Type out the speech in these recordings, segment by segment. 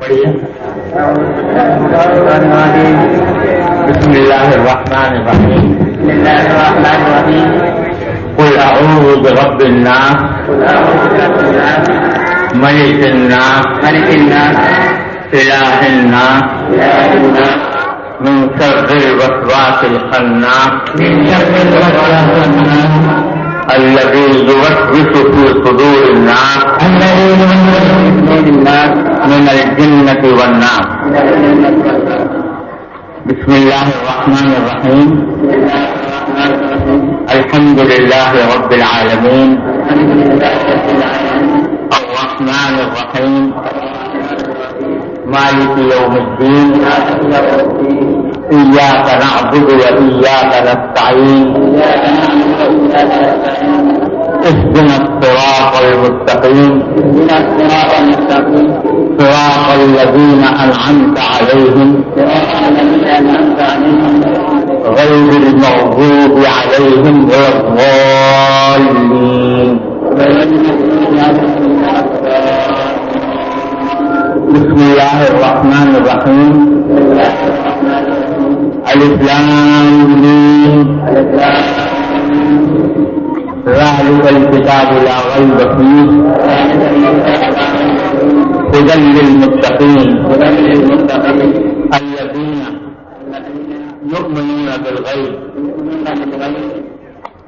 پڑھیے. بسم اللہ الرحمن الرحیم. قل اعوذ برب الناس ملک الناس الہ الناس من شر الوسواس الخناس الذي يوسوس في صدور الناس من الجنة والناس. بسم اللہ الرحمن الرحیم. الحمد للہ رب العالمین الرحمن الرحیم مالک یوم الدین ایاک نعبد و ایاک نستعین اهدنا الصراط المستقیم صراط الذین انعمت علیہم غیر المغضوب علیہم ولا الضالین. بسم اللہ الرحمن الرحیم. الف لام میم ذالک الکتاب لا ریب فیہ ھدی للمتقین الذین یؤمنون بالغیب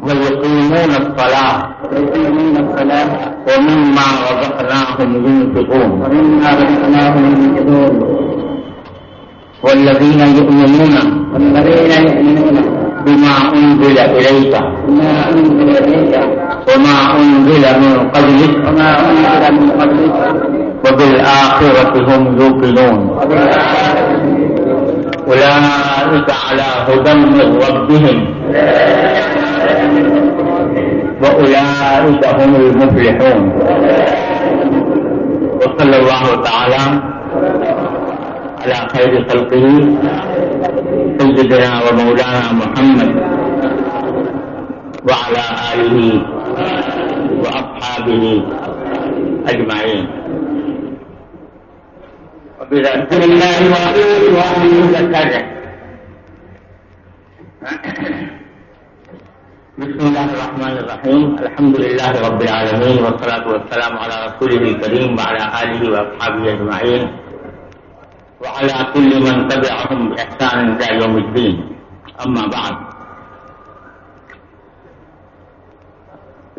ویقیمون الصلاة ومما رزقناهم ينفقون والذين يؤمنون بما أنزل إليك وما أنزل من قبلك وبالآخرة هم يوقنون أولئك على هدى من ربهم وأولئك هم المفلحون. وصلى الله تعالى على خير خلقه سيدنا ومولانا محمد وعلى آله وأصحابه أجمعين. وبرسول الله وآله. بسم اللہ الرحمن الرحیم. الحمد للہ رب العالمین والصلاة والسلام علی رسولہ الکریم وعلی آلہ واصحابہ اجمعین وعلی کل من تبعهم بإحسان إلى یوم الدین. اما بعد.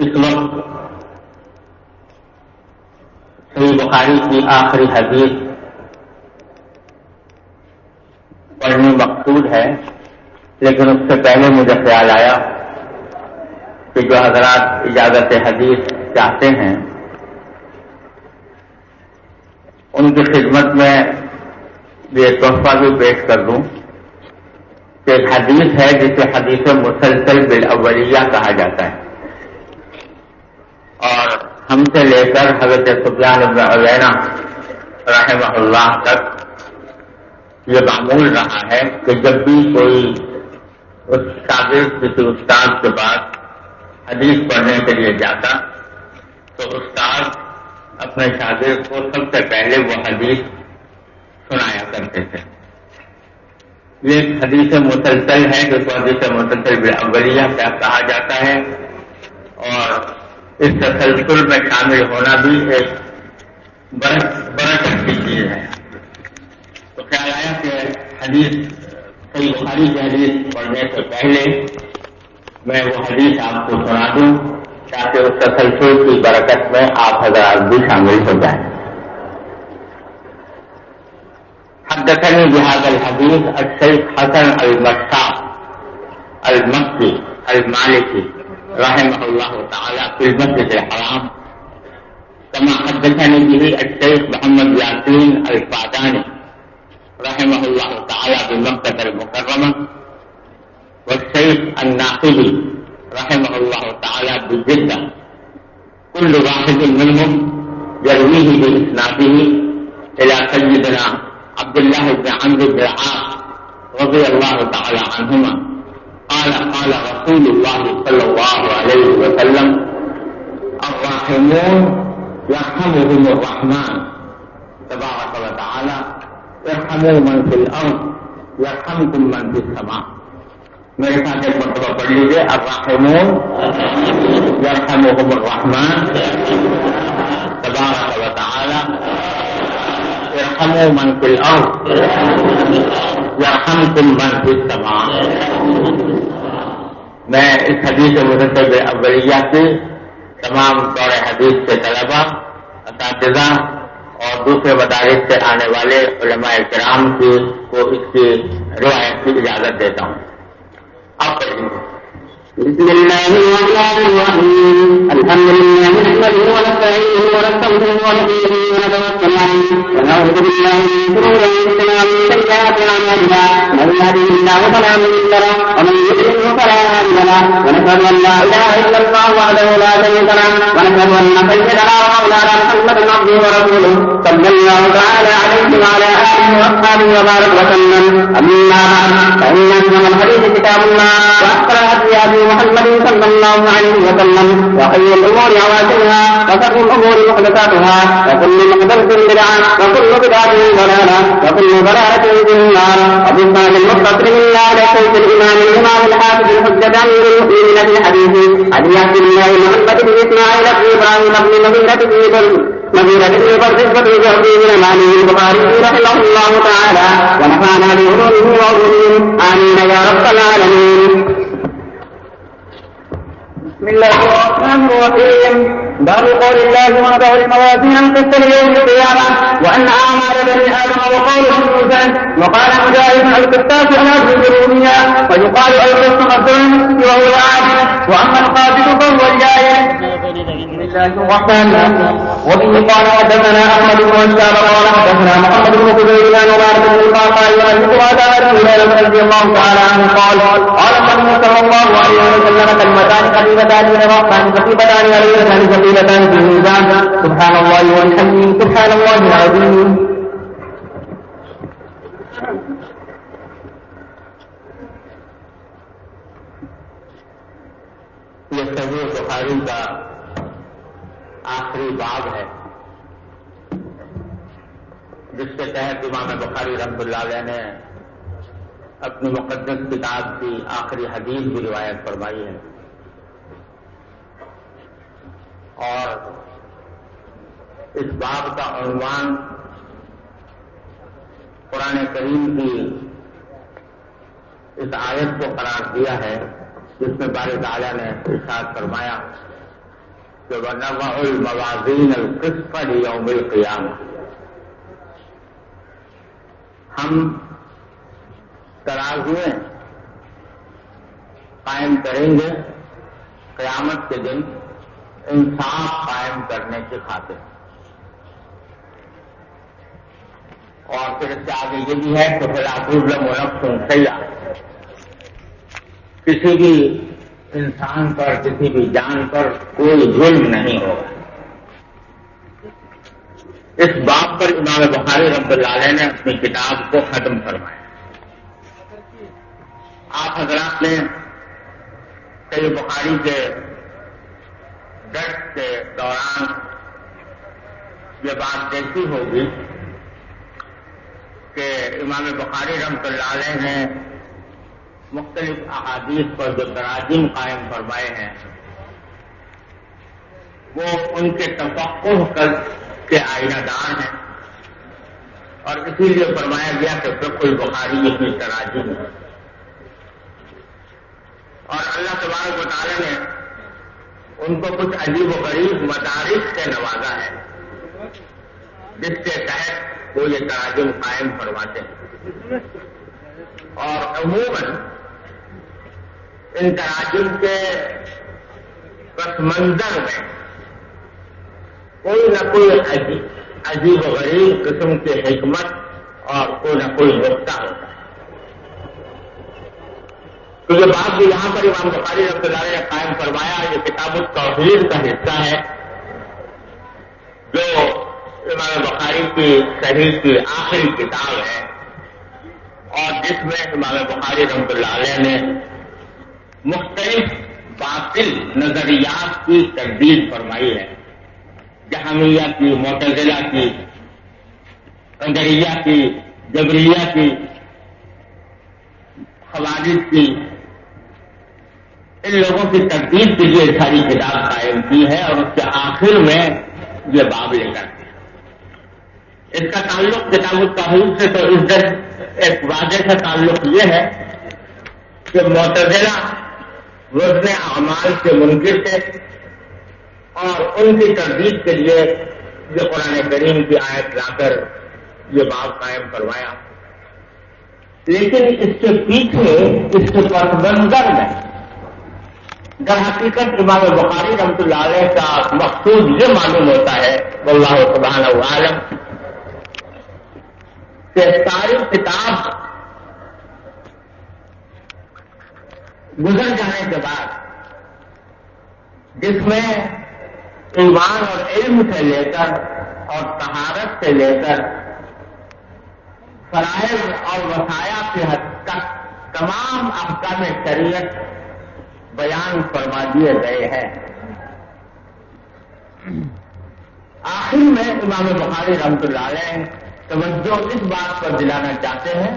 اس وقت صحیح بخاری کی آخری حدیث پڑھنی مقصود ہے، لیکن اس سے پہلے مجھے خیال آیا کہ جو حضرات اجازت حدیث چاہتے ہیں ان کی خدمت میں یہ تحفہ بھی پیش کر دوں کہ ایک حدیث ہے جسے حدیث مسلسل بالاولیہ کہا جاتا ہے، اور ہم سے لے کر حضرت سفیان بن عیینہ رحمہ اللہ تک یہ معمول رہا ہے کہ جب بھی کوئی شاگرد کسی استاد کے پاس حدیث پڑھنے کے لیے جاتا تو استاد اپنے شاگرد کو سب سے پہلے وہ حدیث سنایا کرتے تھے. یہ ایک حدیث مسلسل ہے جس کو حدیث مسلسل بالاولیہ کہا جاتا ہے، اور اس تسلسل میں شامل ہونا بھی ایک برکت کی چیز ہے. تو خیال آیا کہ حدیث صحیح بخاری کی حدیث پڑھنے سے پہلے میں وہ حدیث آپ کو سنا دوں تاکہ اس تسلسل کی برکت میں آپ حضرات بھی شامل ہو جائیں. حدثني بهذا الحديث الشيخ حسن المشاط المكي المالكي رحمه الله تعالى في المسجد الحرام، كما حدثني به الشيخ محمد ياسين الفاداني رحمه الله تعالى بمكة المكرمة، والشيخ الناقدي رحمه الله تعالى بجدة. كل واحد منهم يرويه بإسناده إلى سيدنا عبد الله بن عمرو بن العاص رضي الله تعالى عنهما قال قال رسول الله صلى الله عليه وسلم الراحمون يرحمهم الرحمن تبارک و تعالی ارحموا من فی الارض یرحمکم من فی السماء. میرے ساتھ ایک مرتبہ پڑھ لیجیے الراحمون یرحمہم الرحمن تبارک و تعالی ارحموا من فی الارض یرحمکم من فی السماء. میں اس حدیث مکتب اولیہ کی تمام دور حدیث کے طلبہ، اساتذہ اور دوسرے مدارس سے آنے والے علماء کرام کو اس کی روایت کی اجازت دیتا ہوں. آپ پڑھیں. بسم الله الرحمن الرحيم. الحمد لله نحمده ونستعينه ونستغفره ونؤمن به ونتوكل عليه ونعوذ بالله من شرور انفسنا ومن سيئات اعمالنا. من يهده الله فلا مضل له ومن يضلل فلا هادي له. ونشهد ان لا اله الا الله وحده لا شريك له ونشهد ان سيدنا ومولانا محمدا عبده ورسوله صلى الله تعالى عليه وعلى اله واصحابه وبارك وسلم. اما بعد فان احسن الحديث كتاب الله واحسن الهدي محمد صلى الله عليه وسلم وخير الأمور عواتبها وشر الأمور محدثاتها وكل محدثة بدعة وكل بدعة ضلالة وكل ضلالة في النار. وبالله المتصل بالله على سيف الإمام الحافظ الحجة أمير المؤمنين في الحديث أبي عبد الله محمد بن إسماعيل بن إبراهيم بن مغيرة بن برزبة الجهدي من مالك البخاري رحمه الله تعالى ونفعنا بعلومه وعلومه آمين يا رب العالمين. بسم الله الرحمن الرحيم. باب قول الله ونضع الموازين القسط ليوم القيامة وأن أعمال بني آدم وقولهم موزن. وقال مجاهد القسطاس على الجرومية ويقال القسط مصدر وهو عادل وأما القابض فهو الجاهل. بسم الله الرحمن الرحيم. وبه قال حدثنا أحمد بن إسحاق قال حدثنا محمد بن خزيمة عن عمارة بن القعقاع وأبي هريرة رضي الله تعالى عنه قال قال النبي صلى الله عليه وسلم كلمتان خفيفتان من الرحمن خفيفتان عليهما ثقيلتان في الميزان سبحان الله وبحمده سبحان الله العظيم. یہ صحیح بخاری کا آخری باب ہے جس کے تحت امام بخاری رحمۃ اللہ علیہ نے اپنی مقدس کتاب کی آخری حدیث بھی روایت فرمائی ہے. اور اس باب کا عنوان قرآن کریم کی اس آیت کو قرار دیا ہے جس میں باری تعالیٰ نے ارشاد فرمایا کہ وَنَضَعُ الْمَوَازِينَ الْقِسْطَ لِيَوْمِ الْقِيَامَةِ. ہم ترازویں قائم کریں گے قیامت کے دن انصاف قائم کرنے کی خاطر. اور پھر اس سے آگے یہ بھی ہے کہ فَلَا تُظْلَمُ نَفْسٌ شَيْئًا. کسی بھی انسان پر کسی بھی جان پر کوئی ظلم نہیں ہوگا. اس باب پر امام بخاری رحمۃ اللہ علیہ نے اپنی کتاب کو ختم فرمایا. آپ حضرات نے صحیح بخاری کے درس کے دوران یہ بات دیکھی ہوگی کہ امام بخاری رحمۃ اللہ علیہ نے مختلف احادیث پر جو تراجم قائم فرمائے ہیں وہ ان کے تفقہ کے آئینہ دار ہیں اور اسی لیے فرمایا گیا کہ فقہ البخاری اپنی تراجم ہے. اور اللہ تبارک و تعالی نے ان کو کچھ عجیب و غریب مدارس سے نوازا ہے جس کے تحت وہ یہ تراجم قائم فرماتے ہیں. اور عموماً ان تراجم کے پس منظر میں کوئی نہ کوئی عجیب و غریب قسم کی حکمت اور کوئی نہ کوئی نقطہ ہوتا ہے. تو یہ بات بھی یہاں پر امام بخاری رحمۃ اللہ علیہ نے قائم فرمایا. یہ کتاب التوحید کا حصہ ہے جو امام بخاری کی صحیح کی آخری کتاب ہے اور جس میں امام بخاری رحمۃ اللہ علیہ نے مختلف باطل نظریات کی تردید فرمائی ہے. جہمیہ کی، معتزلہ کی قدریہ کی، جبریہ کی، خوارج کی، ان لوگوں کی تردید کے لیے ساری کتاب قائم کی ہے اور اس کے آخر میں یہ باب لے کر کے اس کا تعلق کتاب التوحید سے تو اس در ایک واضح سا تعلق یہ ہے کہ معتزلہ وزن اعمال کے منکر تھے اور ان کی تردید کے لیے یہ قرآن کریم کی آیت لا کر یہ باب قائم کروایا. لیکن اس کے پیچھے اس کے پس منظر میں در حقیقت امام بخاری رحمۃ اللہ علیہ کا مقصود یہ معلوم ہوتا ہے واللہ سبحانہ عالم کہ ساری کتاب گزر جانے کے بعد جس میں ایمان اور علم سے لے کر اور طہارت سے لے کر فرائض اور وصایا کی حد تک تمام احکام شریعت بیان فرما دیے گئے ہیں. آخر میں امام بخاری رحمۃ اللہ علیہ توجہ اس بات پر دلانا چاہتے ہیں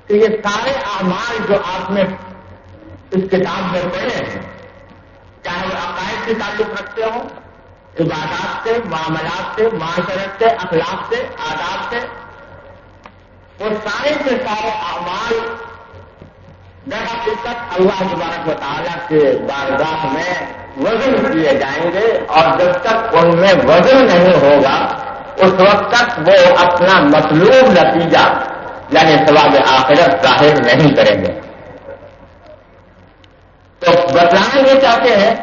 کہ یہ سارے اعمال جو آپ نے اس کتاب میں پڑھے ہیں، چاہے وہ عقائد سے تعلق رکھتے ہوں، عبادات سے، معاملات سے، معاشرت سے، اخلاق سے، آداب سے، وہ سارے کے سارے اعمال در حقیقت اللہ تبارک و تعالیٰ کے بارگاہ میں وزن کیے جائیں گے اور جب تک ان میں وزن نہیں ہوگا اس وقت تک وہ اپنا مطلوب نتیجہ یعنی ثواب آخرت ظاہر نہیں کریں گے. تو بتلانا یہ چاہتے ہیں،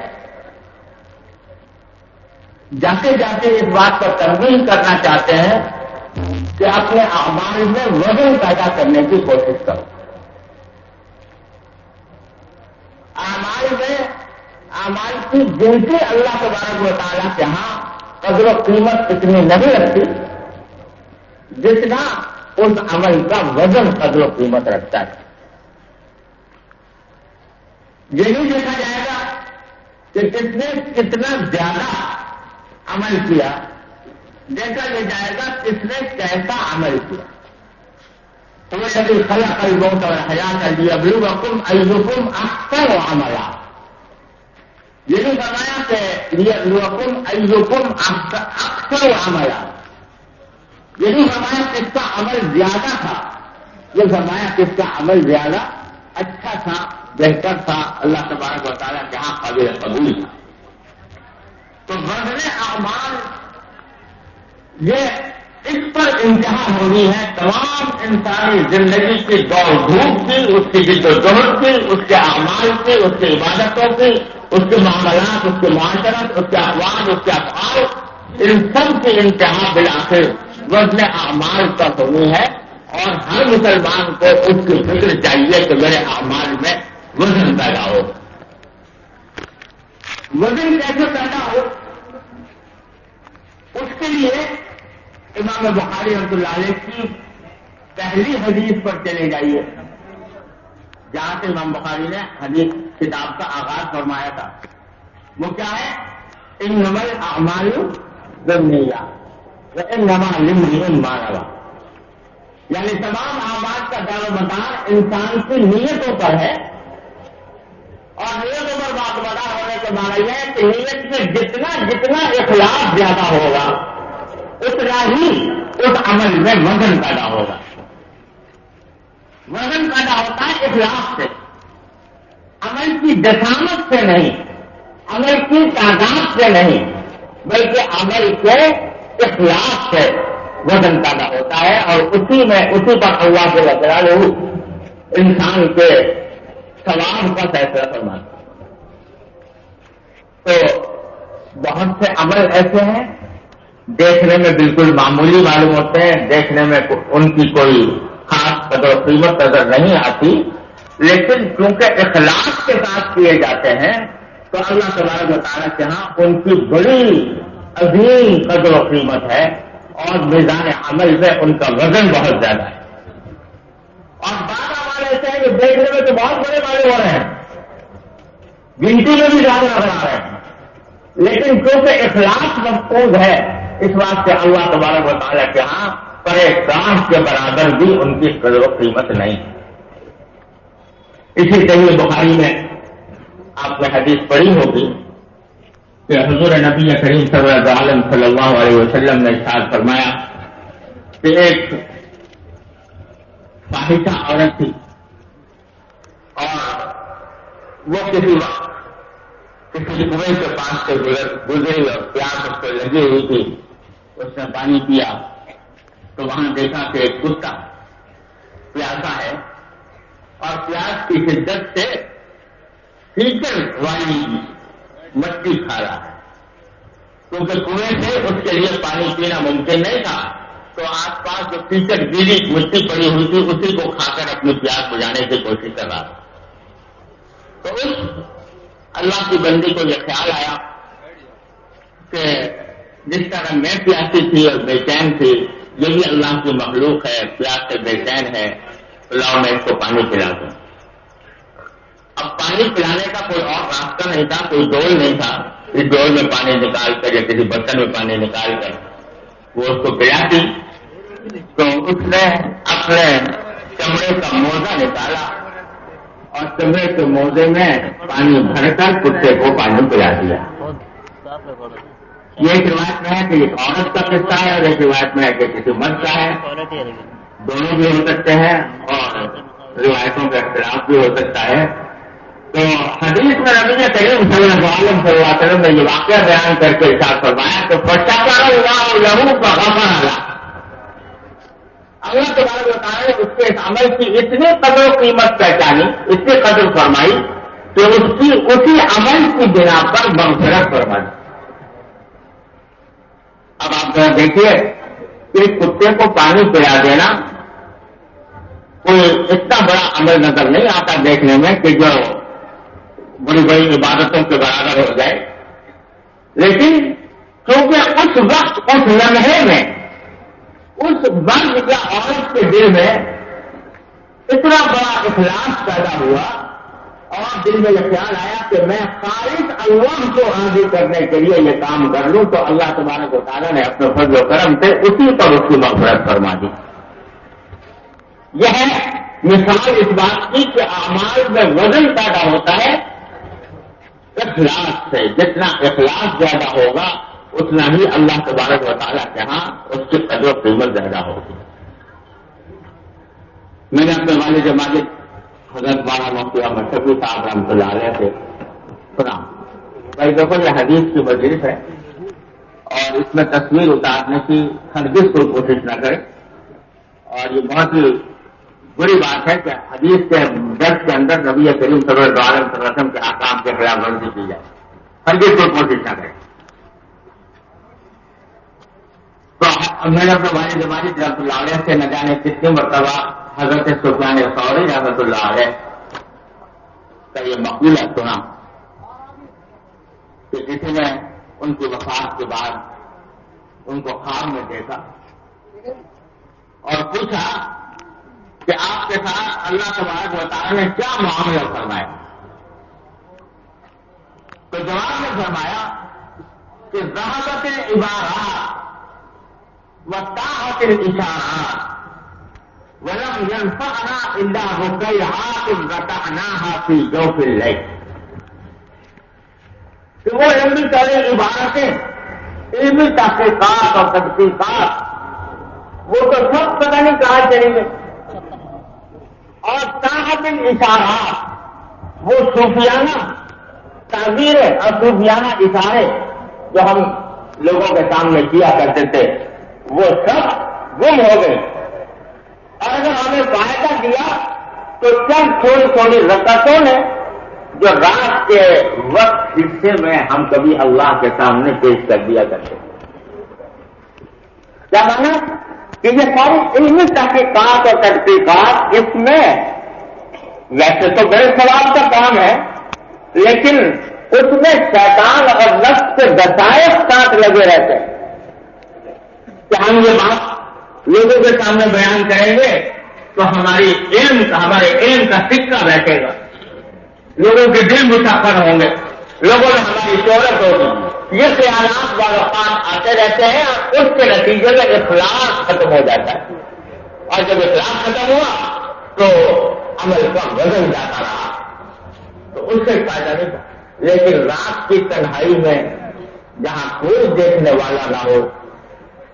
جاتے جاتے اس بات پر تنبیہ کرنا چاہتے ہیں کہ اپنے اعمال میں وزن پیدا کرنے کی کوشش کرو. اعمال کی گنتی اللہ تبارک و تعالیٰ کے ہاں قدر و قیمت اتنی نہیں رکھتی جتنا اس عمل کا وزن قدر و قیمت رکھتا ہے. یہ نہیں دیکھا جائے گا کہ کس نے کتنا زیادہ عمل کیا، دیکھا یہ جائے گا کس نے کیسا عمل کیا. خلق الموت والحیات لیبلوکم ایکم احسن عملا. یہ نہیں فرمایا کہ لیبلوکم ایکم اکثر عملا، یہ نہیں فرمایا کس کا عمل زیادہ تھا، یہ فرمایا کس کا عمل زیادہ اچھا تھا، بہتر تھا، اللہ تبارک و تعالیٰ کے ہاں قابل قبول تھا. تو وزن اعمال یہ اس پر انتہا ہونی ہے تمام انسانی زندگی کی دوڑ دھوپ کی، اس کی جد و جہد کی، اس کے اعمال کی، اس کی عبادتوں کی، اس کے معاملات، اس کے معاشرت، اس کے اقوال، اس کے افعال، ان سب کی انتہا بالآخر وزن اعمال پر ہونی ہے. اور ہر مسلمان کو اس کی فکر چاہیے کہ میرے اعمال میں وزن پیدا ہو. وزن کیسے پیدا ہو، اس کے لیے امام بخاری رحمۃ اللہ علیہ کی پہلی حدیث پر چلے جائیے جہاں سے امام بخاری نے حدیث کتاب کا آغاز فرمایا تھا. وہ کیا ہے؟ انما الاعمال بالنیات وانما لامرئ ما نوى. یعنی تمام اعمال کا دار و مدار انسان کی نیتوں پر ہے، اور نیتوں پر مدار ہونے کے معنی یہ ہے کہ نیت میں جتنا جتنا اخلاص زیادہ ہوگا اتنا ہی اس عمل میں وزن پیدا ہوگا. وزن پیدا ہوتا ہے اخلاص سے، عمل کی جسامت سے نہیں، عمل کی تعداد سے نہیں، بلکہ عمل کے اخلاص سے وزن پیدا ہوتا ہے. اور اسی پر اللہ کے وجہ انسان کے ثواب کا فیصلہ فرماتا ہے. تو بہت سے عمل ایسے ہیں دیکھنے میں بالکل معمولی معلوم ہوتے ہیں، دیکھنے میں ان کی کوئی خاص قدر و قیمت نظر نہیں آتی، لیکن کیونکہ اخلاص کے ساتھ کیے جاتے ہیں تو اللہ تبارک و تعالیٰ کے ہاں ان کی بڑی عظیم قدر و قیمت ہے اور میزان عمل میں ان کا وزن بہت زیادہ ہے. اور بعض عمل ایسے ہیں کہ دیکھنے میں تو بہت بڑے معلوم ہو رہے ہیں، گنتی میں بھی زیادہ نظر آ رہے ہیں، لیکن کیونکہ اخلاص مفقود ہے اس بات سے اللہ تبارک و تعالیٰ کے ہاں کرے کاش کے برابر بھی ان کی قدر و قیمت نہیں. اسی صحیح بخاری میں آپ نے حدیث پڑھی ہوگی کہ حضور نبی کریم صلی اللہ علیہ وسلم نے ارشاد فرمایا کہ ایک فاحشہ عورت تھی اور وہ کسی وقت کسی کنویں کے پاس سے گزری اور پیاس اس کو لگی ہوئی تھی. اس نے پانی پیا تو وہاں دیکھا کہ ایک کتا پیاسا ہے اور پیاس کی شدت سے کیچڑ والی مٹی کھا رہا ہے. کیونکہ کنویں سے اس کے لیے پانی پینا ممکن نہیں تھا تو آس پاس جو کیچڑ گیلی مٹی پڑی ہوئی تھی اسی کو کھا کر اپنی پیاس بجھانے کی کوشش کر رہا تھا. تو اس اللہ کی بندی کو یہ خیال آیا کہ جس طرح میں پیاسی تھی اور بے چین تھی یہ بھی اللہ کی مخلوق ہے, پیاس سے بے چین ہے, تو لاؤ میں اس کو پانی پلا دوں. اب پانی پلانے کا کوئی اور راستہ نہیں تھا, کوئی ڈول نہیں تھا. اس ڈول میں پانی نکال کر یا کسی برتن میں پانی نکال کر وہ اس کو پلاتی تو اس نے اپنے چمڑے کا موزہ نکالا اور چمڑے کے موزے میں پانی بھر کر کتے کو پانی پلا دیا. یہ ایک روایت میں ہے کہ ایک عورت کا قصہ ہے اور ایک روایت میں ہے کہ کسی مرد کا ہے. دونوں بھی ہو سکتے ہیں اور روایتوں کا اختلاف بھی ہو سکتا ہے. تو حدیث میں نبی کریم صلی اللہ علیہ وسلم نے یہ واقعہ بیان کر کے ارشاد فرمایا تو فشکر اللہ لہو فغفر لہ. اللہ تبارک و تعالیٰ نے اس کے عمل کی اتنی قدر و قیمت پہچانی, اتنی قدر فرمائی کہ اس کی اسی عمل کی بنا پر مغفرت فرمائی. اب آپ ذرا دیکھیے کہ کتے کو پانی پلا دینا کوئی اتنا بڑا عمل نظر نہیں آتا دیکھنے میں کہ جو بڑی بڑی عبادتوں کے برابر ہو جائے, لیکن کیونکہ اس وقت اس لمحے میں اس مرد یا عورت کے دل میں اتنا بڑا اخلاص پیدا ہوا اور دل میں یہ خیال آیا کہ میں خالص اللہ کو راضی کرنے کے لیے یہ کام کر لوں, تو اللہ تبارک و تعالیٰ نے اپنے فضل و کرم سے اسی پر اس کی مغفرت فرما دی. یہ ہے مثال اس بات کی کہ اعمال میں وزن پیدا ہوتا ہے اخلاص سے. جتنا اخلاص زیادہ ہوگا اتنا ہی اللہ تبارک و تعالیٰ کے ہاں اس کی قدر و قیمت زیادہ ہوگی. میں نے اپنے والد ماجد حضرت مولانا مفتی احمد شفیع صاحب رحمۃ اللہ علیہ سے سنا بھائی دیکھو یہ حدیث کی مجلس ہے اور اس میں تصویر اتارنے کی ہرگز کوئی کوشش نہ کرے, اور یہ بہت ہی بری بات ہے کہ حدیث کے درس کے اندر نبی کریم صلی اللہ علیہ وسلم کے احکام کے خلاف ورزی کی جائے, ہرگز کوئی کوشش نہ کرے. تو میں نے اپنے والد ماجد رحمۃ اللہ علیہ سے نہ جانے کتنی مرتبہ حضرت سفیان ثوری رحمۃ اللہ علیہ کا یہ مقولہ سنا کہ کسی نے ان کی وفات کے بعد ان کو خواب میں دیکھا اور پوچھا کہ آپ کے ساتھ اللہ تبارک و تعالیٰ نے کیا معاملہ فرمایا. تو جواب میں فرمایا کہ ذہبت العبارات وطاعت الاشارات ولم ينفعنا الا رقيعات رتعناها في جوف الليل. کہ وہ علمی چوڑی عبارتیں, علمی تحقیقات اور تحقیقات وہ تو سب پتہ نہیں کہاں چلیں گے, اور طاعت الاشارات وہ صوفیانہ تعبیریں اور صوفیانہ اشارے جو ہم لوگوں کے سامنے کیا کرتے تھے وہ سب گم ہو گئے. اور اگر ہمیں فائدہ دیا تو چند تھوڑی تھوڑی رکعتوں نے جو رات کے وقت حصے میں ہم کبھی اللہ کے سامنے پیش کر دیا کرتے. کیا مانا کہ یہ ساری علمی تحقیقات اور تحقیقات اس میں ویسے تو بڑے ثواب کا کام ہے, لیکن اس میں شیطان اور نفس کے وسائل ساتھ لگے رہتے ہیں کہ ہم یہ بات لوگوں کے سامنے بیان کریں گے تو ہمارے علم کا سکہ بیٹھے گا, لوگوں کے دل مسافر ہوں گے, لوگوں میں ہماری شہرت ہوگی, یہ خیالات بعض اوقات آتے رہتے ہیں اور اس کے نتیجے میں اخلاص ختم ہو جاتا ہے، اور جب اخلاص ختم ہوا تو عمل کا وزن جاتا رہا، تو اس سے فائدہ نہیں تھا۔ لیکن رات کی تنہائی میں جہاں کوئی دیکھنے والا نہ ہو،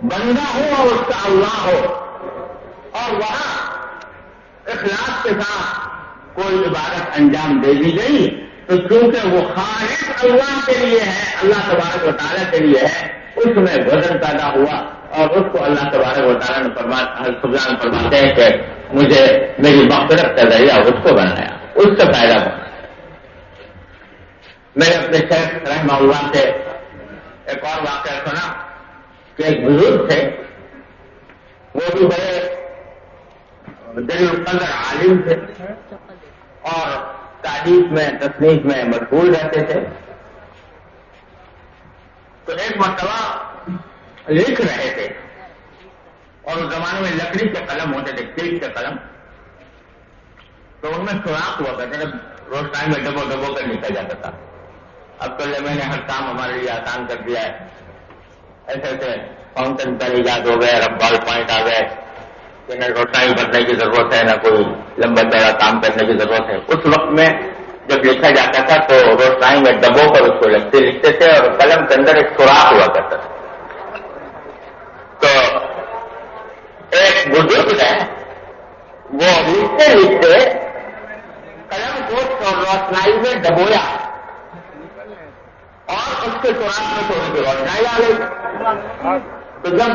بندہ ہو اور اس کا اللہ ہو، اور وہاں اخلاص کے ساتھ کوئی عبادت انجام دے دی گئی، تو چونکہ وہ خالق اللہ کے لیے ہے، اللہ تبارک و تعالیٰ کے لیے ہے، اس میں وزن پیدا ہوا، اور اس کو اللہ تبارک و تعالیٰ نے فرماتے ہیں کہ مجھے میری مغفرت کا ذریعہ اس کو بنایا، اس سے فائدہ بنا۔ میں نے اپنے شیخ رحمہ اللہ سے ایک اور واقعہ سنا کہ ایک بزرگ تھے، وہ بھی بڑے دل القدر عالم تھے اور تعریف میں تصنیف میں مشغول رہتے تھے۔ تو ایک مرتبہ لکھ رہے تھے، اور اس زمانے میں لکڑی کے قلم ہوتے تھے، سلک کے قلم، تو ان میں سوراخ ہوا کرتے تھے، روشنائی میں ڈبو ڈبو کر لکھا جاتا تھا۔ اب تو میں نے ہر کام ہمارے لیے آسان کر دیا ہے، ایسے ایسے فاؤنٹن پر ایجاد ہو گئے، رب بال پوائنٹ آ گئے کہ نہ روشنائی بھرنے کی ضرورت ہے، نہ کوئی لمبا چوڑا کام کرنے کی ضرورت ہے۔ اس وقت میں جب لکھا جاتا تھا تو روشنائی میں ڈبو کر اس کو لکھتے تھے، اور قلم کے اندر ایک سوراخ ہوا کرتا تھا۔ تو ایک بزرگ ہے، وہ لکھتے لکھتے قلم کو روشنائی میں ڈبویا، اور اس کے سوراخ میں تھوڑی سی روشنائی آ گئی۔ تو جب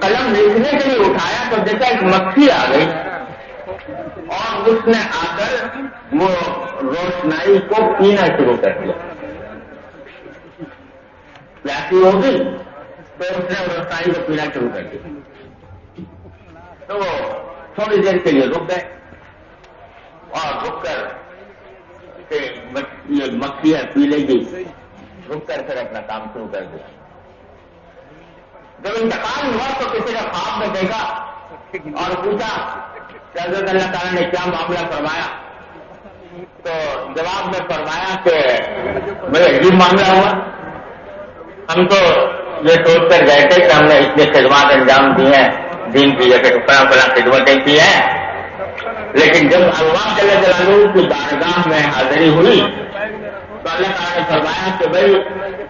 قلم لکھنے کے لیے اٹھایا تو دیکھا ایک مکھی آ گئی، اور اس نے آ کر وہ روشنائی کو پینا شروع کر دیا۔ پیاسی ہو گئی تو اس نے روشنائی کو پینا شروع کر دیا۔ تو وہ تھوڑی دیر کے لیے رک گئے، اور رک کر کہ یہ مکھیاں پی لے گی، رک کر پھر اپنا کام شروع کر دیا۔ جب انتقال ہوا تو کسی نے خواب میں دیکھا اور پوچھا کہ حضرت اللہ تعالیٰ نے کیا معاملہ فرمایا؟ تو جواب میں فرمایا کہ بڑے عجیب معاملہ ہوا، ہم تو یہ سوچ کر گئے تھے کہ ہم نے اتنی خدمات انجام دی ہیں، دین کی جگہ فلاں خدمتیں کی ہیں، لیکن جب اللہ جل جلالہ کی بارگاہ میں حاضری ہوئی تو اللہ تعالیٰ نے فرمایا کہ بھائی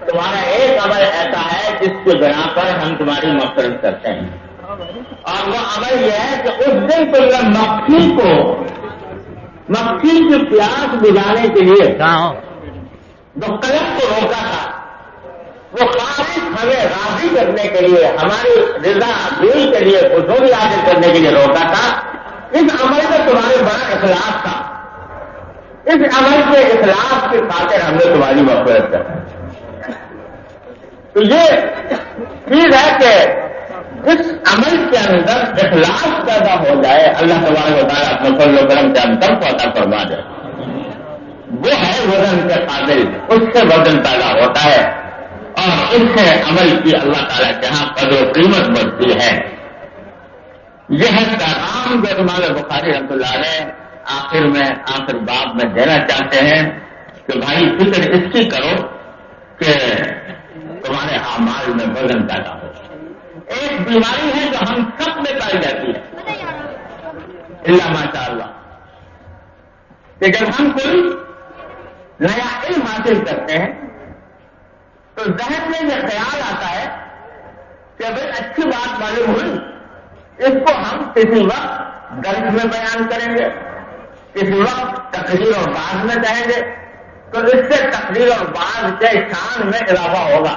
تمہارا ایک عمل ایسا ہے جس کی بنا پر ہم تمہاری مغفرت کرتے ہیں، اور وہ عمل یہ ہے کہ اس دن تم نے مکھی کی پیاس بجھانے کے لیے جو قلم کو روکا تھا، وہ خالص ہمیں راضی کرنے کے لیے، ہماری رضا جوئی کے لیے، حضور حاصل کرنے کے لیے روکا تھا۔ اس عمل میں تمہارے بڑا اخلاص تھا، اس عمل کے اخلاص کی خاطر ہم نے تمہاری مغفرت کر۔ تو یہ چیز ہے کہ جس عمل کے اندر اخلاص پیدا ہو جائے، اللہ تبارک و تعالیٰ اپنے فضل و کرم سے ہم سب کو عطا فرما دے، وہ ہے وزن کے قابل، اس سے وزن پیدا ہوتا ہے، اور اس سے عمل کی اللہ تعالیٰ کے ہاں قدر و قیمت بڑھتی ہے۔ یہ ہے پیغام جو امام بخاری رحمۃ اللہ علیہ آخر باب میں دینا چاہتے ہیں کہ بھائی فکر اس کی کرو کہ تمہارے اعمال میں وزن پیدا ہو۔ ایک بیماری ہے جو ہم سب میں پائی جاتی ہے، اللہ ماشاء اللہ، کہ جب ہم کوئی نیا علم حاصل کرتے ہیں تو ذہن میں یہ خیال آتا ہے کہ بھائی اچھی بات معلوم ہوئی، اس کو ہم کسی وقت درس میں بیان کریں گے، کسی وقت تقریر اور باز میں کہیں گے، تو اس سے تقریر اور باز کے شان میں اضافہ ہوگا،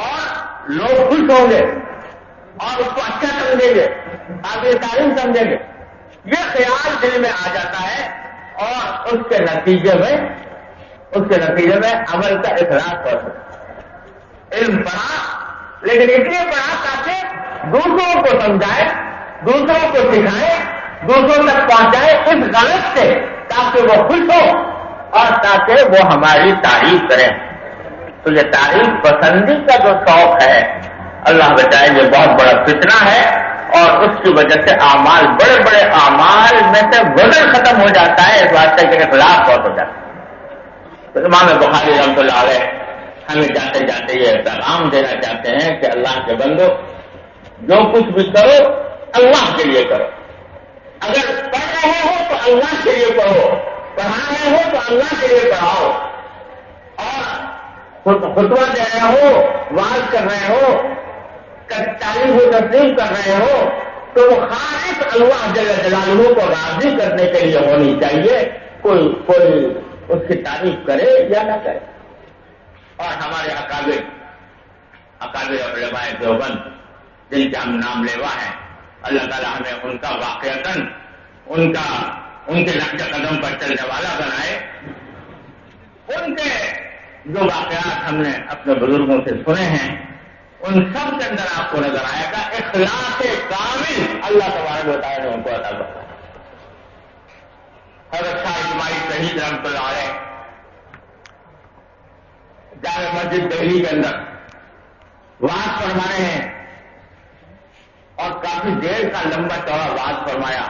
اور لوگ خوش ہوں گے اور اس کو اچھا سمجھیں گے، قابل تعلیم سمجھیں گے۔ یہ خیال دل میں آ جاتا ہے، اور اس کے نتیجے میں عمل کا اخلاص ہو سکتا ہے۔ علم پڑھا، لیکن اس لیے پڑھا تاکہ دوسروں کو سمجھائے، دوسروں کو سکھائے، دوسروں تک پہنچائے اس غلط سے، تاکہ وہ خوش ہو اور تاکہ وہ ہماری تعریف کریں۔ تو یہ تعریف پسندی کا جو شوق ہے، اللہ بچائے، یہ بہت بڑا فتنہ ہے، اور اس کی وجہ سے اعمال، بڑے بڑے اعمال میں سے وزن ختم ہو جاتا ہے، اس واسطے کے اخلاص بہت ہو جاتا ہے۔ تو امام بخاری رحمۃ اللہ علیہ ہمیں جاتے جاتے یہ پیغام دینا چاہتے ہیں کہ اللہ کے بندو جو کچھ بھی کرو اللہ کے لیے کرو. اگر پڑھ رہے ہو تو اللہ کے لیے پڑھو, پڑھا رہے ہو تو اللہ کے لیے پڑھاؤ, اور خطبہ دے رہے ہو, واز کر رہے ہو, تعلیم و تسلیم کر رہے ہو تو وہ خالص اللہ جل جلالہ کو راضی کرنے کے لیے ہونی چاہیے. کوئی اس کی تعریف کرے یا نہ کرے. اور ہمارے اکابر علماء دیوبند جن کے ہم نام لیوا ہیں, اللہ تعالیٰ ہمیں ان کا واقعتاً ان کے نقش قدم پر چلنے والا بنائے. ان کے جو واقعات ہم نے اپنے بزرگوں سے سنے ہیں ان سب کے اندر آپ کو نظر آئے گا اخلاص کامل اللہ تبارک و تعالیٰ نے ان کو عطا کیا. حضرت شاہ اجتماعی شہید رحمۃ اللہ علیہ جامع مسجد دہلی کے اندر واز فرما رہے ہیں اور کافی دیر کا لمبا چوڑا واز فرمایا.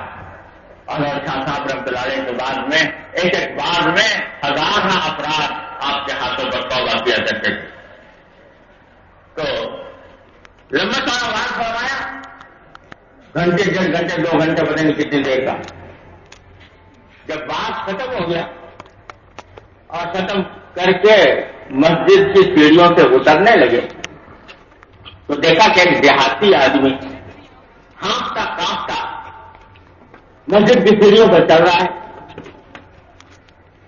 اور شاہ صاحب رحمۃ اللہ علیہ کے بعد میں ایک بعد میں ہزارہ افراد آپ کے ہاتھوں پر توبہ کیا کرتے تھے. تو لمبا چوڑا واز فرمایا, گھنٹے 1.5 گھنٹے 2 گھنٹے پتہ نہیں کتنی دیر کا. جب بات ختم ہو گیا اور ختم کر کے مسجد کی سیڑھیوں سے اترنے لگے تو دیکھا کہ ایک دیہاتی آدمی ہانپتا کانپتا مسجد کی سیڑھیوں پر چل رہا ہے.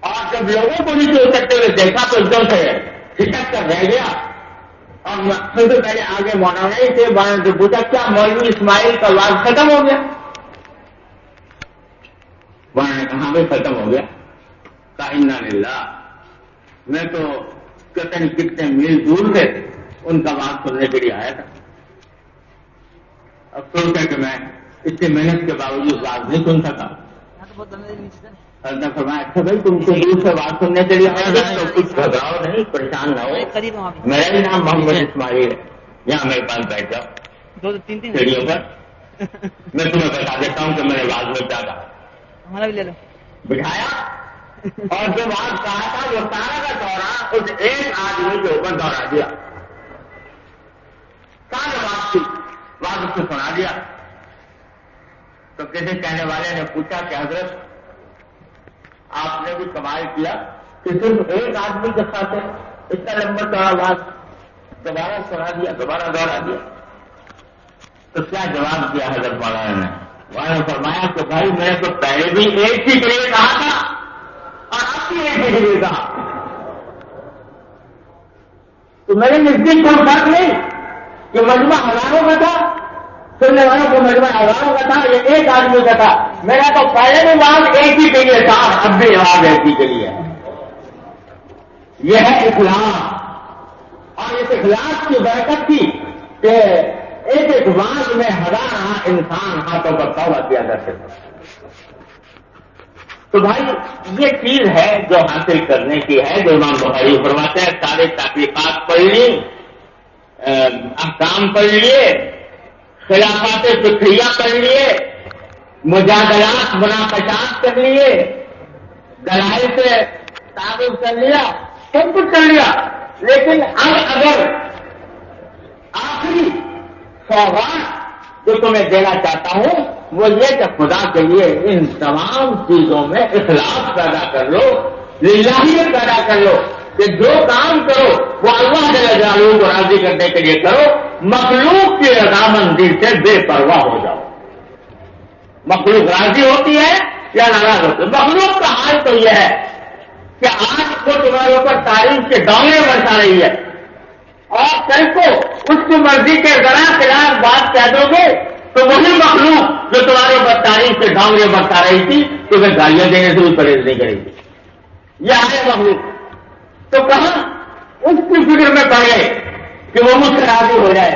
اور جب لوگوں کو نیچے اترتے ہوئے دیکھا تو ایک دم سے کھٹک کر رہ گیا. اور سب سے پہلے آگے مولانا سے مولانا سے پوچھا کیا مولوی اسماعیل کا واز ختم ہو گیا؟ مولانا نے کہا بھائی ختم ہو گیا. کہا انا للہ, میں تو کتنے میل دور سے ان کا واز سننے کے لیے آیا تھا. افسوس ہے کہ میں اتنی محنت کے باوجود واز نہیں سن سکا. فرمایا اچھا بھائی تم سے دور سے بات سننے کے لیے تو کچھ گھبراؤ نہیں, پریشان نہ ہو. میرا بھی نام محمد اسماعیل ہے, یہاں میرے پاس بیٹھ جاؤ سیڑھیوں پر, میں تمہیں بتا دیتا ہوں کہ میرے واز میں کیا تھا. بٹھایا اور جو واز کہا تھا وہ سارا کا سارا اس ایک آدمی کے اوپر دوہرا دیا. سارا واز تھی, واز اس کو سنا دیا. تو کسی کہنے والے نے پوچھا کہ حضرت آپ نے بھی کمال کیا کہ صرف ایک آدمی کے ساتھ اتنا لمبا چوڑا واز دوبارہ سنا دیا, دوبارہ دوہرا دیا. تو کیا جواب دیا حضرت مولانا نے؟ مولانا نے فرمایا کہ بھائی میں نے تو پہلے بھی ایک ہی کے لیے کہا تھا اور اب بھی ایک ہی کے لیے کہا. تو میرے نزدیک کوئی فرق نہیں کہ مجمع ہزاروں کا تھا, سننے والوں کو مجمع ہزاروں کا تھا, یہ ایک آدمی کا تھا. میرا تو پہلے بھی واز ایک ہی کے لیے تھا, اب بھی واز ایک ہی کے لیے ہے. یہ ہے اخلاص. اور اس اخلاص کی برکت تھی کہ ایک واز میں ہزارہ انسان ہاتھوں پر توبہ کیا کرتے تھے. تو بھائی یہ چیز ہے جو حاصل کرنے کی ہے, جو امام بخاری فرماتے ہیں سارے تحقیقات پڑھ لی, احکام پڑھ لیے, خلافات فقہیہ پڑھ لیے, مجادلات مناقشات کر لیے, دلائل سے تعارف کر لیا, سب کچھ کر لیا, لیکن اب اگر آخری سوغات جو تمہیں دینا چاہتا ہوں وہ یہ کہ خدا کے لیے ان تمام چیزوں میں اخلاص پیدا کر لو, للہیت پیدا کر لو کہ جو کام کرو وہ اللہ جل جلالہ کو راضی کرنے کے لیے کرو. مخلوق کی رضامندی سے بے پرواہ ہو جاؤ. مخلوق راضی ہوتی ہے یا ناراض ہوتی ہے؟ مخلوق کا حال تو یہ ہے کہ آج کو تمہارے اوپر تعریف کے ڈانگے برسا رہی ہے اور کل کو اس کی مرضی کے ذرا خلاف بات کہہ دو گے تو وہی مخلوق جو تمہارے اوپر تعریف کے ڈانگے برسا رہی تھی تمہیں گالیاں دینے سے بھی پرہیز نہیں کرے گی. یہ آئے مخلوق تو کہاں اس کی فکر میں پڑ گئے کہ وہ مجھ سے راضی ہو جائے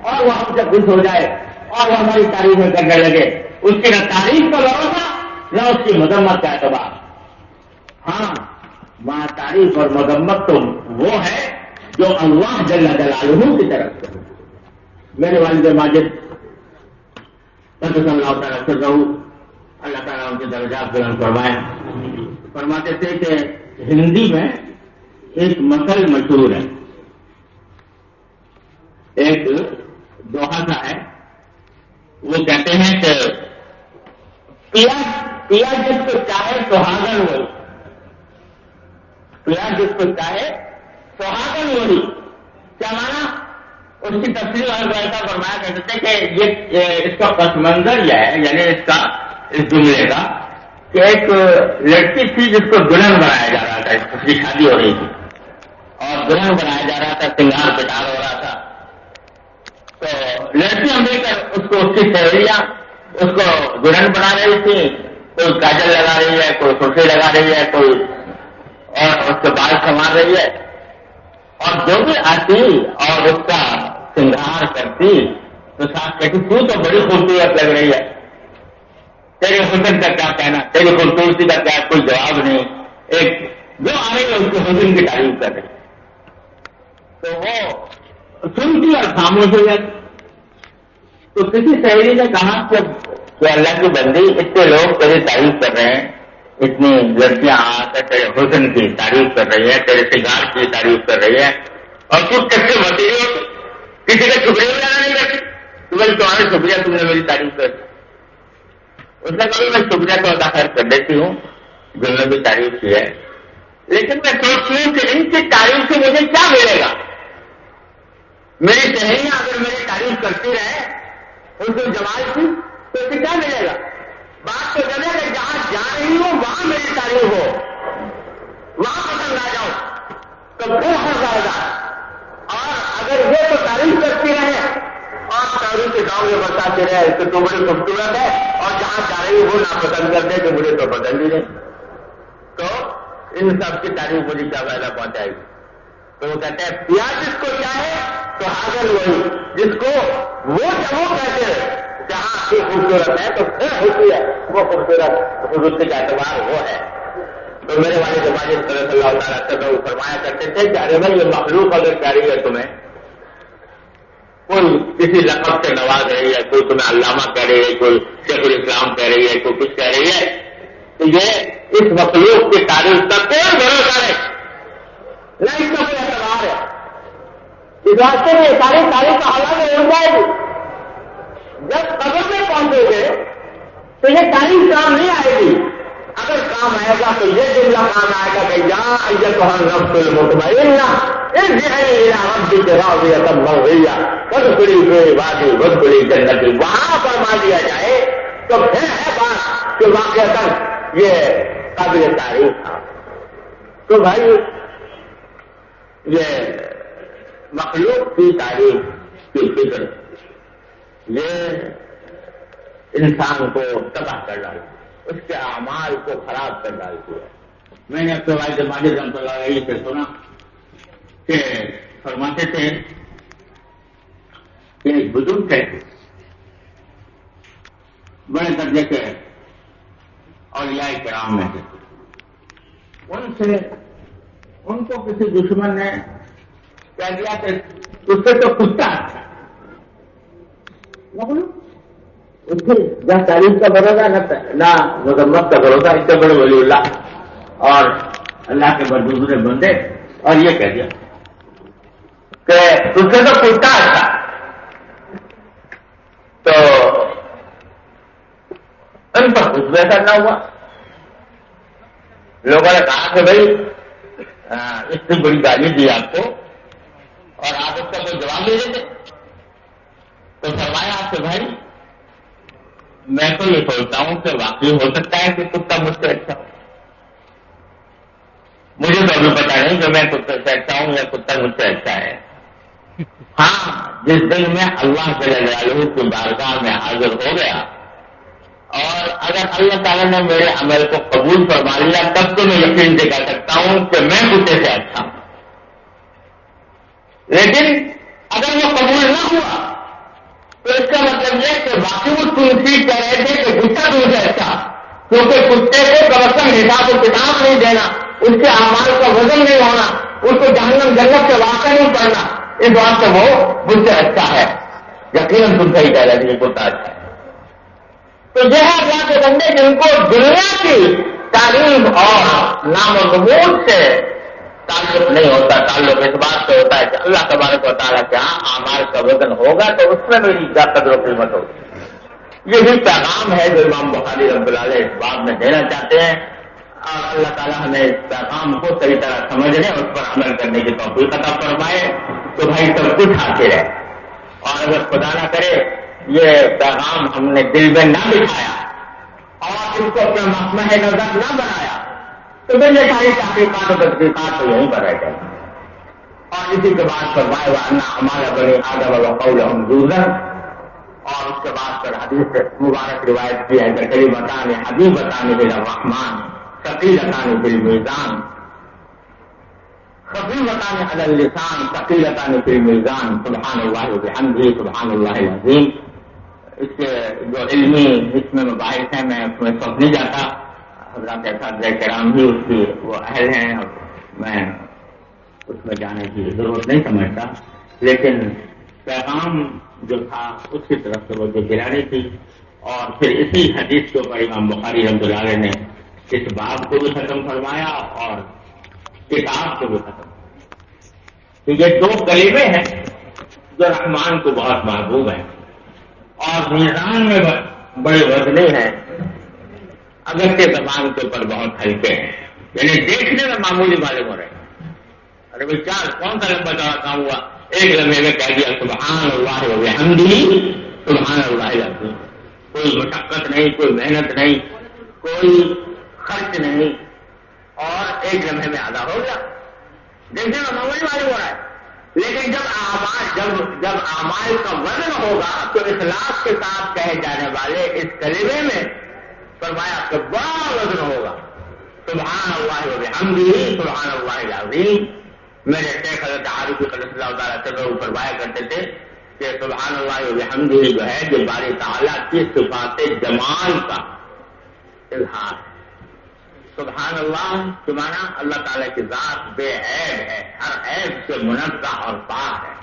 اور وہ ہم سے خوش ہو جائے اور وہ ہماری تعریفیں کرنے لگے. اس کی نہ تعریف کا بھروسہ نہ اس کی مذمت کا اعتبار. ہاں وہاں تعریف اور مذمت تو وہ ہے جو اللہ جل جلالہ کی طرف سے. میرے والد ماجد اللہ تعالیٰ سے رہو, اللہ تعالیٰ ان کے درجات بلند فرمائے, فرماتے تھے کہ ہندی میں ایک مثل مشہور ہے سا ہے. وہ کہتے ہیں کہ پیا جس کو چاہے سہاگن وہی، پیا جس کو چاہے سہاگن وہی. کیا مانا؟ اس کی تفصیل اور ایسا فرمایا کرتے تھے کہ یہ اس کا پس منظر یہ ہے، یعنی اس جملے کا کہ ایک لڑکی تھی جس کو دلہن بنایا جا رہا تھا، اس کی شادی ہو رہی تھی اور دلہن بنایا جا رہا تھا، سنگار پٹار ہو رہا تھا. تو لڑکیاں مل کر اس کو اس کی سہیلیاں اس کو دلہن بنا رہی تھی. کوئی کاجل لگا رہی ہے، کوئی سرخی لگا رہی ہے، کوئی اور اس کے بال سنوار رہی ہے، اور جو بھی آتی اور اس کا سنگار کرتی تو ساتھ کہتی تو بڑی خوبصورت لگ رہی ہے، تیرے حسن کا کیا کہنا، تیری خوبصورتی کا کیا کوئی جواب نہیں. ایک جو آ رہی ہے اس کے حسن کی تعریف کر رہی. تو وہ سنتی اور خاموش ہو جاتی. تو کسی سہیلی نے کہا کہ اللہ کی بندی اتنے لوگ تیری تعریف کر رہے ہیں، اتنی لڑکیاں آ کر تیرے حسن کی تعریف کر رہی ہے، تیرے سنگار کی تعریف کر رہی ہے، اور کچھ کچھ سے بتی نہیں ہوتی، کسی کا شکریہ ادا نہیں کرتی. تو بھائی تمہارا شکریہ، تم نے میری تعریف کر دی. اس نے کہا میں شکریہ تو ادا کر دیتی ہوں جن نے بھی تعریف کی ہے، لیکن میں سوچتی ہوں کہ ان کی تعریف سے مجھے کیا ملے گا. میری سہیلیاں اگر میری تعریف کرتی رہے ان کو جمال کی تو اسے کیا ملے گا. بات تو جب ہے کہ جہاں جا رہی ہوں وہاں میری تعریف ہو، وہاں پسند آ جاؤں تو پھر ہو جائے گا. اور اگر یہ تو تعریف کرتی رہے اور تعریف کے گاؤں میں بتاتے رہے تو تم بڑی خوبصورت ہے، اور جہاں جا رہی وہ ناپسند کر دے تو مجھے تو پسند ہی نہیں، تو ان سب کی تعریف مجھے کیا فائدہ پہنچائے گی. تو وہ کہتے ہیں پیا جس کو چاہے تو حاضر وہی، جس کو وہ جب کہتے ہیں جہاں کی خوبصورت ہے تو پھر ہوتی ہے وہ خوبصورت، خوبصورتی کا اعتبار وہ ہے. تو میرے والد ماجد صلی اللہ تعالیٰ سے فرمایا کرتے تھے کہ ارے بھائی یہ مخلوق اگر کہہ رہی ہے تمہیں، کوئی کسی لقب سے نواز رہی ہے، کوئی تمہیں علامہ کہہ رہی ہے، کوئی شیخ الاسلام کہہ رہی ہے، کوئی کچھ کہہ رہی ہے، تو یہ اس مخلوق کی تعریف کا کوئی بھروسہ نہیں، نہ اس کا کوئی اعتبار ہے. اس واسطے میں ساری تاریخ کا حالات ہو جائے گی. جب قبر میں پہنچو گے تو یہ تاریخ کام نہیں آئے گی. اگر کام آئے گا تو یہ جملہ کام آئے گا کہ یا ایتھا النفس المطمئنہ ارجعی الی ربک راضیۃ مرضیہ فادخلی فی عبادی وادخلی جنتی. وہاں فرما دیا جائے تو پھر ہے بات کہ واقعتاً یہ قابل تعریف تھا. تو بھائی یہ مخلوق کی تعریف کی فکر یہ انسان کو تباہ کر ڈالتی، اس کے اعمال کو خراب کر ڈالتی ہے. میں نے اپنے والد ماجد رحمۃ اللہ علیہ سے سنا کہ فرماتے تھے کہ ایک بزرگ تھے، بڑے درجے کے اولیاء کرام میں تھے. ان کو کسی دشمن نے کہہ دیا کہ اس سے تو کتا ہے، اس کی نہ تعریف کا بھروسہ نہ مذمت کا بھروسہ. اس سے بڑے ولی اللہ اور اللہ کے دوسرے بندے، اور یہ کہہ دیا کہ اس سے تو کتا اچھا. تو ان پر کچھ بھی اثر نہ ہوا. لوگوں نے کہا کہ بھائی اتنی بڑی گالی دی آپ کو اور آپ اس کا کوئی جواب دے دیتے. تو فرمایا آپ سے بھائی میں تو یہ سوچتا ہوں کہ واقعی ہو سکتا ہے کہ کتا مجھ سے اچھا ہو. مجھے تو ابھی پتا نہیں کہ میں کتے سے اچھا ہوں یا کتا مجھ سے اچھا ہے. ہاں جس دن میں اللہ جل جلالہ کی بارگاہ میں حاضر ہو گیا اور اگر اللہ تعالیٰ نے میرے عمل کو قبول فرما لیا تب تو میں یقین سے کہہ سکتا ہوں کہ میں کتے سے اچھا ہوں. لیکن اگر وہ قبول نہ ہوا تو اس کا مطلب یہ کہ باقی وہ تلسی کہہ رہے تھے کہ کتا تم سے اچھا، کیونکہ کتے کو کبھی حساب و کتاب نہیں دینا، اس کے اعمال کا وزن نہیں ہونا، اس کو جہنم جنت سے واقع نہیں کرنا، اس بات سے وہ مجھ سے اچھا ہے. یقیناً تم صحیح کہہ رہے تھے کہ کتا اچھا ہے. تو یہ ہے اللہ کے بندے جن کو دنیا کی تعلیم اور نام و نمود سے تعلق نہیں ہوتا. تعلق اس بات سے ہوتا ہے کہ اللہ تبارک و تعالیٰ کے ہاں اعمال کا وزن ہوگا تو اس میں میری کیا قدر و قیمت ہوگی. یہی پیغام ہے جو امام بخاری رحمۃ اللہ علیہ اس بات میں دینا چاہتے ہیں. اور اللہ تعالیٰ ہمیں اس پیغام کو صحیح طرح سمجھنے اور اس پر عمل کرنے کی توفیق عطا فرمائے تو بھائی سب کچھ حاصل ہے. اور اگر خدا نہ کرے یہ پیغام ہم نے دل میں نہ بٹھایا اور اس کو اپنا مقصد نظر نہ بنایا تو پھر یہ ساری تحقیقات اور تحقیقات تو یہیں پر رہ جائیں. اور اسی کے بعد فرمائے ورنہ ہمارا بنی آدم وقولہم زوزن. اور اس کے بعد پھر حدیث مبارک روایت کی ہے کہ کلمتان حبیبتان الی الرحمن ثقیلتان فی المیزان خفیفتان علی اللسان ثقیلتان فی المیزان سبحان اللہ وبحمدہ سبحان اللہ العظیم. اس کے جو علمی اس میں مباحث ہیں میں اس میں سب نہیں جاتا. حضرات اساتذہ کرام بھی اس کی وہ اہل ہیں اور میں اس میں جانے کی ضرورت نہیں سمجھتا. لیکن پیغام جو تھا اس کی طرف سے وہ جو گرانی تھی. اور پھر اسی حدیث کے اوپر امام بخاری رحمۃ اللہ علیہ نے اس باب کو بھی ختم فرمایا اور کتاب کو بھی ختم. تو یہ دو کلمے ہیں جو رحمان کو بہت محبوب ہیں اور میزان میں بڑے وزنی ہیں اگرچہ زبان کے اوپر بہت ہلکے ہیں. یعنی دیکھنے میں معمولی معلوم ہو رہے ہیں. ارے بھائی چار کون سا لمبا چوڑا کام ہوا ایک لمحے میں کہہ دیا سبحان اللہ وبحمدہ سبحان اللہ العظیم. کوئی مشقت نہیں, کوئی محنت نہیں, کوئی خرچ نہیں اور ایک لمحے میں ادا ہو گیا. دیکھنے میں معمولی معلوم ہو رہا ہے لیکن جب اعمال کا وزن ہوگا تو اخلاص کے ساتھ کہے جانے والے اس کلمے میں فرمایا کہ بڑا وزن ہوگا. سبحان اللہ وبحمدہ سبحان اللہ العظیم. میرے شیخ حضرت عارف قدس اللہ تعالیٰ سے فرمایا کرتے تھے کہ سبحان اللہ وبحمدہ جو ہے جو باری تعالیٰ کی صفات جمال کا اظہار ہے. سبحان اللہ کے معنی اللہ تعالیٰ کی ذات بے عیب ہے, ہر عیب سے منزہ اور پاک ہے.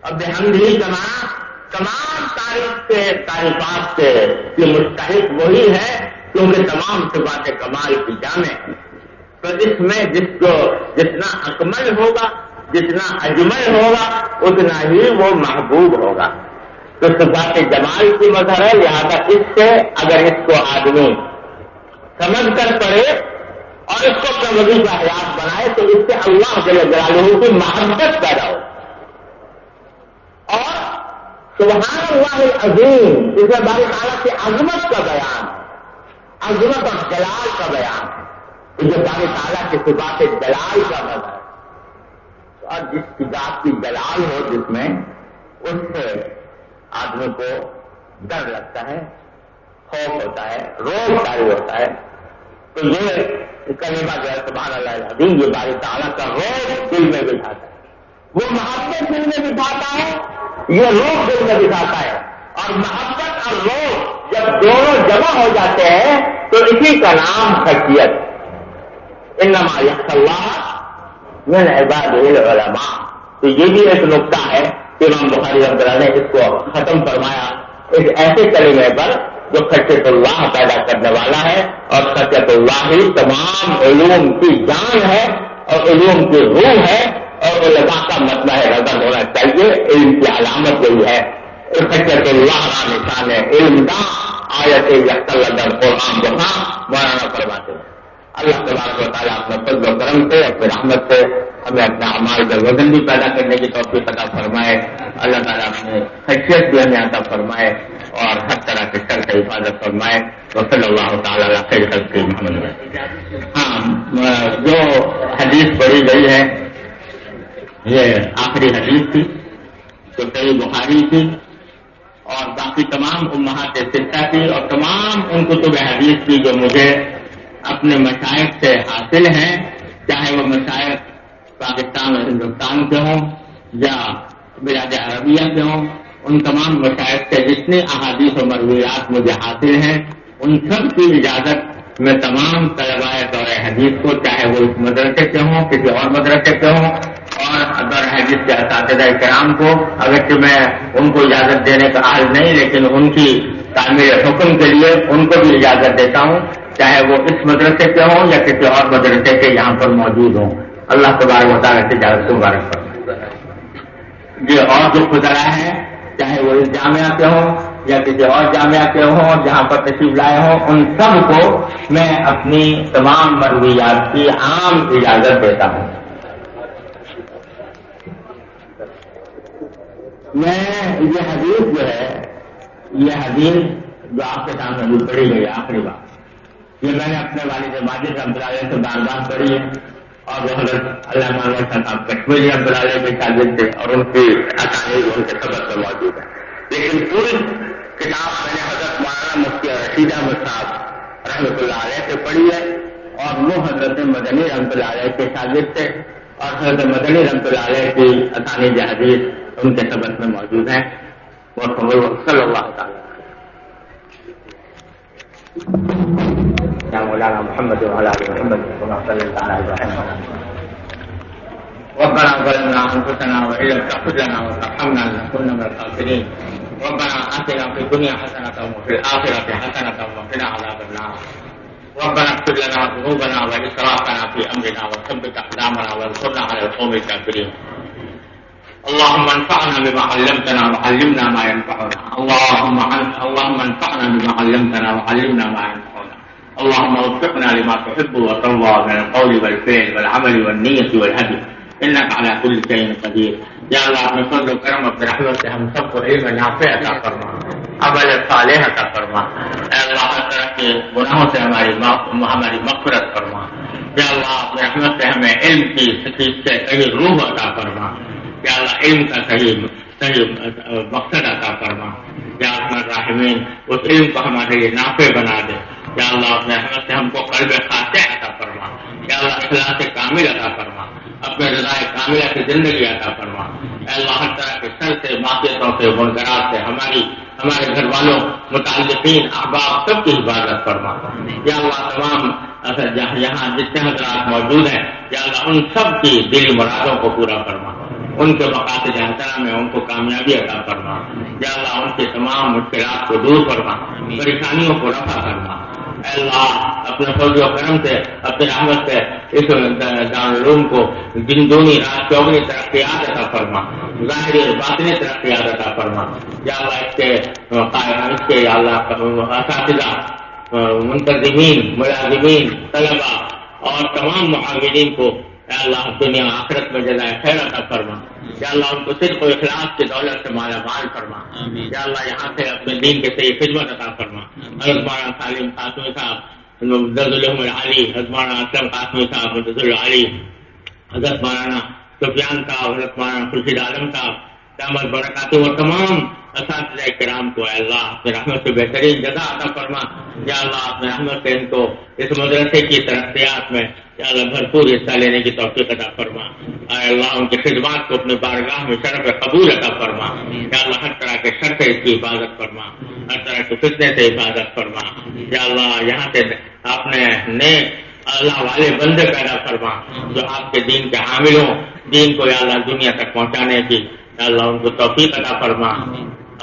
اور بحمدہ کا معنی تمام تعریفات سے مستحق وہی ہے کیونکہ تمام صفات کمال کی جامع. تو اس میں جتنا اکمل ہوگا جتنا اجمل ہوگا اتنا ہی وہ محبوب ہوگا. تو صفات جمال کی مظہر ہے. لہذا اس سے اگر اس کو آدمی سمجھ کر پڑے اور اس کو اپنا وظیفہ حیات بنائے تو اس سے اللہ جل جلالہ کی محبت پیدا ہو. اور سبحان اللہ العظیم اس میں باری تعالیٰ کی عظمت کا بیان ہے, عظمت اور جلال کا بیان ہے. جو باری تعالیٰ کی صفات جلال کا مظہر ہے. اور جس کی ذات کی جلال ہو جس میں اس سے آدمی کو ڈر لگتا ہے, خوف ہوتا ہے, روب طاری ہوتا ہے. تو یہ کلمہ جو ہے سبحان اللہ العظیم یہ باری تعالیٰ کا روب دل میں بٹھاتا ہے, وہ محبت دل میں بٹھاتا ہے, یہ روب دل میں بٹھاتا ہے. اور محبت اور روب جب دونوں جمع ہو جاتے ہیں تو اسی کا نام خشیت. انما یخشی اللہ من عبادہ العلماء. تو یہ بھی ایک نقطہ ہے کہ امام بخاری رحمۃ اللہ نے اس کو ختم فرمایا ایک ایسے کلمے پر جو خشیت اللہ پیدا کرنے والا ہے. اور خشیت اللہ ہی تمام علوم کی جان ہے اور علوم کی روح ہے اور علماء کا مطلع نظر ہونا چاہیے. علم کی علامت یہی ہے. خشیت اللہ کا نشان ہے علم کا. آیت یخشی قرآن بخا مولانا فرماتے ہیں اللہ تبارک و تعالیٰ اپنے فضل و کرم سے اپنے رحمت سے ہمیں اپنا اعمال کا وزن بھی پیدا کرنے کی توفیق عطا فرمائے. اللہ تعالیٰ اپنے خیریت بھی ہمیں عطا فرمائے اور ہر طرح کے شر سے حفاظت فرمائے. وصلی اللہ تعالیٰ علی خیر خلق محمد. ہاں, جو حدیث پڑھی گئی ہے یہ آخری حدیث تھی جو صحیح بخاری تھی اور باقی تمام امہات ستہ تھی اور تمام ان کتب حدیث کی جو مجھے اپنے مشائخ سے حاصل ہیں, چاہے وہ مشائخ پاکستان اور ہندوستان کے ہوں یا بلاد عربیہ کے ہوں, ان تمام مشائخ سے جتنے احادیث و مرویات مجھے حاصل ہیں ان سب کی اجازت میں تمام طلباء دور حدیث کو, چاہے وہ اس مدرسے کے ہوں کسی اور مدرسے کے ہوں اور دور حدیث کے اساتذہ کرام کو, اگرچہ میں ان کو اجازت دینے کا اہل نہیں لیکن ان کی تعمیر حکم کے لیے ان کو بھی اجازت دیتا ہوں, چاہے وہ اس مدرسے کے ہوں یا کسی اور مدرسے کے یہاں پر موجود ہوں. اللہ تبارک و تعالیٰ تجارت کو مبارک فرمائے۔ یہ اور جو خزرا ہیں چاہے وہ اس جامعہ کے ہوں یا کسی اور جامعہ کے ہوں جہاں پر تشریف لائے ہوں، ان سب کو میں اپنی تمام مرویات کی عام اجازت دیتا ہوں۔ میں یہ حدیث جو ہے، یہ حدیث جو آپ کے سامنے بھی پڑھی گئی آخری بات، یہ میں نے اپنے والد ماجد رحمۃ اللہ علیہ سے بار بار پڑھی ہے، اور وہ حضرت علامہ صاحب کشمیری رحمۃ اللہ علیہ کے شاگرد تھے اور ان کی اسانید ان کے سبق میں موجود ہے، لیکن پوری کتاب میں نے حضرت مولانا مفتی رشید احمد صاحب رحمۃ اللہ علیہ سے پڑھی ہے، اور وہ حضرت مدنی رحمۃ اللہ علیہ کے شاگرد تھے، اور حضرت مدنی رحمۃ اللہ علیہ کی اسانید حدیث ان کے سبق میں موجود ہیں۔ وہ صلی اللہ تعالیٰ مولانا محمد وعلى آل محمد كما صليت على إبراهيم ربنا ظلمنا أنفسنا وإن لم تغفر لنا وترحمنا لنكن من الخاسرين ربنا آتنا في الدنيا حسنة وفي الآخرة حسنة وقنا عذاب النار ربنا اغفر لنا ذنوبنا وإسرافنا في أمرنا وثبت أقدامنا وانصرنا على القوم الكافرين اللهم انفعنا بما علمتنا وعلمنا ما ينفعنا اللهم انفعنا بما علمتنا وعلمنا ما ينفعنا اللهم وفقنا لما تحب وترضى من القول والفعل والعمل والنية والهدي انك على كل شيء قدير۔ یا اللہ اپنے فضل و کرم اپنے رحمت سے ہم سب کو علم نافع عطا فرما، عمل صالح عطا فرما، اے اللہ ہر طرح کے گناہوں سے ہماری مغفرت فرما، یا اللہ اپنے رحمت سے ہمیں علم کی صحیح روح عطا فرما، یا اللہ علم کا صحیح مقصد عطا فرما، یا الراحمین اس علم کو ہمارے لیے نافع بنا دے، یا اللہ اپنے رحمت سے ہم کو قلب خاشع عطا فرما، یا اللہ اخلاص کامل عطا فرما، اپنے رضا کاملہ کی زندگی عطا فرما، اے اللہ ہر طرح کے شر سے، معصیتوں سے، منکرات سے ہمارے گھر والوں، متعلقین، احباب سب کی حفاظت فرما، یا اللہ تمام یہاں جتنے حضرات موجود ہیں یا اللہ ان سب کی دلی مرادوں کو پورا فرما، ان کے مقاصد حسنہ میں ان کو کامیابی عطا فرما، یا اللہ ان کے تمام مشکلات کو دور فرما، پریشانیوں کو رفع کرنا، اے اللہ اپنے فضل و کرم سے، اپنے رحمت سے اس دارالعلوم کو دن دونی رات چوگنی ترقیات عطا فرما، ظاہری اور باطنی ترقیات عطا فرما، یا اللہ اس کے یا اللہ اساتذہ، منتظمین، ملازمین، طلباء اور تمام معاونین کو اے اللہ دنیا آخرت میں جزائے خیر عطا فرما، یا اللہ ان کو صدق و اخلاص کی دولت سے مالا مال فرما، یا اللہ یہاں سے اپنے دین کے صحیح خدمت عطا فرما، حضرت مولانا سالم قاسمی صاحب مدد الحم العالی، حضرت مولانا اسلم قاسمی صاحب مدد العالی، حضرت مولانا سفیان صاحب، حضرت مولانا خورشید عالم صاحب دامت برکاتہ و تمام اساتذہ کرام کو اے اللہ اپنے رحمت سے بہترین جزا عطا فرما، یا اللہ اپنے رحمت سے ان کو اس مدرسے کی ترقیات میں یا اللہ بھرپور حصہ لینے کی توفیق عطا فرما، اے اللہ ان کی خدمات کو اپنے بارگاہ میں شرف قبول عطا فرما، یا اللہ ہر طرح کے شر سے اس کی حفاظت فرما، ہر طرح کے فتنے سے حفاظت فرما، یا اللہ یہاں سے اپنے نیک اللہ والے بندے پیدا فرما جو آپ کے دین کے حامل ہوں، دین کو یا اللہ دنیا تک پہنچانے کی یا اللہ ان کو توفیق عطا فرما۔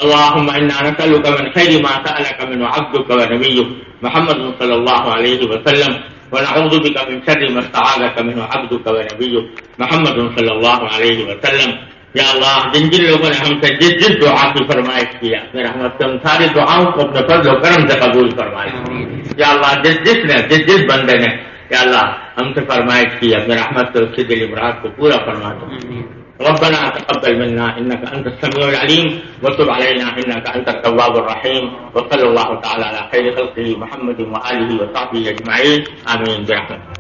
اللهم انا نسألك من خير ما سألك منه عبدك ونبيك محمد صلى الله عليه وسلم ونعوذ بك من شر ما استعاذك منه عبدك ونبيك محمد صلى الله عليه وسلم۔ یا اللہ جن لوگوں نے ہم سے جس دعا کی فرمائش کیا اپنے رحمت سے ان ساری دعاؤں کو اپنے فضل و کرم سے قبول فرمائے، یا اللہ جس بندے نے یا اللہ ہم سے فرمائش کی اپنے رحمت سے اس کی دلی مراد کو پورا فرما دو۔ ربنا تقبل منا انك انت السميع العليم وتب علينا انك انت التواب الرحيم، وصلى الله تعالى على خير خلقه محمد وآله وصحبه اجمعين، آمين برحمتك۔